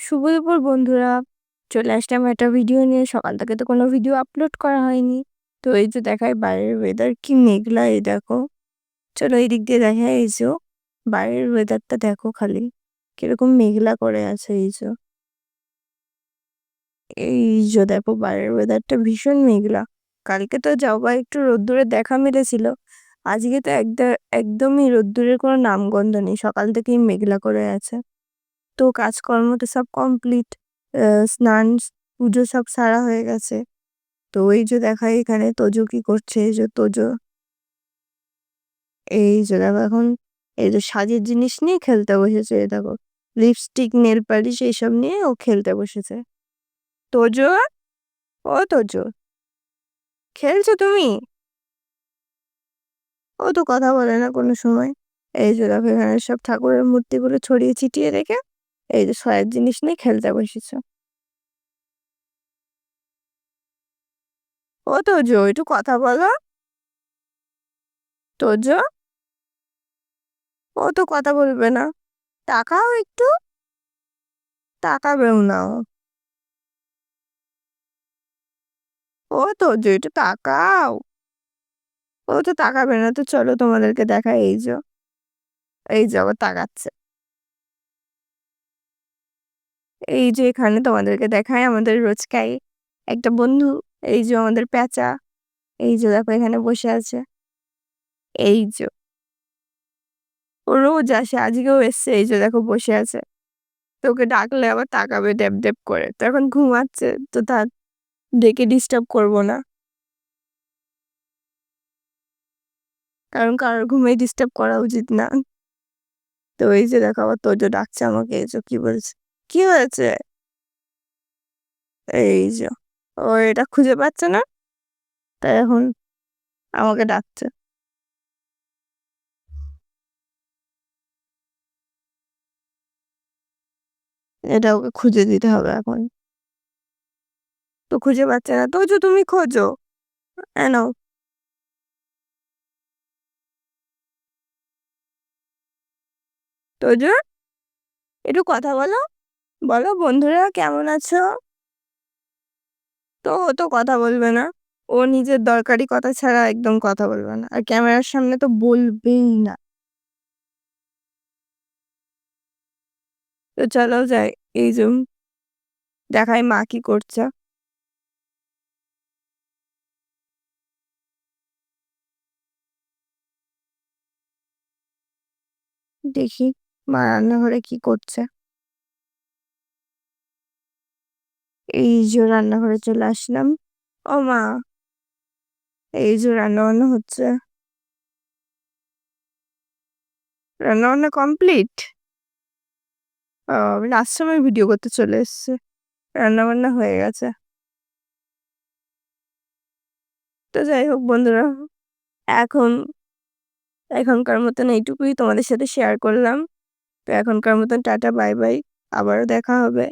শুভ দুপুর বন্ধুরা। চলে আসলাম একটা ভিডিও নিয়ে। সকাল থেকে তো কোনো ভিডিও আপলোড করা হয়নি। তো এই যে দেখাই বাইরের ওয়েদার কি মেঘলা, এই দেখো। চলো এই দিক দিয়ে দেখাই, এই যে বাইরের ওয়েদারটা দেখো খালি। কিরকম মেঘলা করে আছে এই যে। এই যে দেখো বাইরের ওয়েদারটা ভীষণ মেঘলা। কালকে তো যাও বা একটু রোদ্দুরের দেখা মিলেছিল। আজকে তো একদমই রোদ্দুরের কোনো নামগন্ধ নেই। সকাল থেকেই মেঘলা করে আছে। তো কাজকর্ম তো সব কমপ্লিট। স্নান, পুজো সব সারা হয়ে গেছে। তো এই যে দেখাই এখানে তোজো কি করছে, এই যে তোজো। এই যে দেখো এখন এই যে সাজের জিনিস নিয়ে খেলতে বসেছে, এই দেখো। লিপস্টিক, নেল পালিশ এইসব নিয়ে ও খেলতে বসেছে। তোজো, ও তোজো, খেলছো তুমি? ও তো কথা বলে না কোনো সময়। এই যে দেখো এখানে সব ঠাকুরের মূর্তিগুলো ছড়িয়ে ছিটিয়ে রেখে এই যে সাজের জিনিস নিয়ে খেলতে বসেছে। ও তোজো, একটু কথা বলো। তোজো, ও তো কথা বলবে না। তাকাও একটু, তাকাবেও না ও। ও তো যে একটু তাকাও। ও তো তাকাবে না, তো চলো তোমাদেরকে দেখাই, এই যে এই যে আবার তাকাচ্ছে। এই যে এখানে তোমাদেরকে দেখায় আমাদের রোজকাই একটা বন্ধু, এই যে আমাদের প্যাঁচা। এই যে দেখো এখানে বসে আছে। এই যে ও রোজ আসে, আজকেও এসছে, এই যে দেখো বসে আছে। তোকে ডাকলে আবার তাকাবে ড্যাব ড্যাব করে। তো এখন ঘুমাচ্ছে, তো তার ডেকে ডিস্টার্ব করবো না, কারণ কারোর ঘুমে ডিস্টার্ব করা উচিত না। তো এই যে দেখো আবার তোজো ডাকছে আমাকে, এই যে কি বলছে, কি হয়েছে? এই যে ও এটা খুঁজে পাচ্ছে না, তাই এখন আমাকে ডাকছে। এটা ওকে খুঁজে দিতে হবে এখন। তো খুঁজে পাচ্ছে না, তোজো তুমি খোঁজো। নাও। তোজো, একটু কথা বলো। বলো বন্ধুরা কেমন আছো। তো ও তো কথা বলবে না। ও নিজের দরকারি কথা ছাড়া একদম কথা বলবে না, আর ক্যামেরার সামনে তো বলবেই না। তো চলো যাই, এই যে দেখাই মা কি করছে। দেখি মা রান্নাঘরে কি করছে। এই যে রান্নাঘরে চলে আসলাম। ও মা, এই যে রান্না বান্না হচ্ছে। রান্না বান্না কমপ্লিট। আমি আশ্রমে ভিডিও করতে চলে এসেছে। রান্না বান্না হয়ে গেছে। তো যাই হোক বন্ধুরা, এখন এখনকার মতন এইটুকুই তোমাদের সাথে শেয়ার করলাম। তো এখনকার মতন টাটা বাই বাই। আবারও দেখা হবে।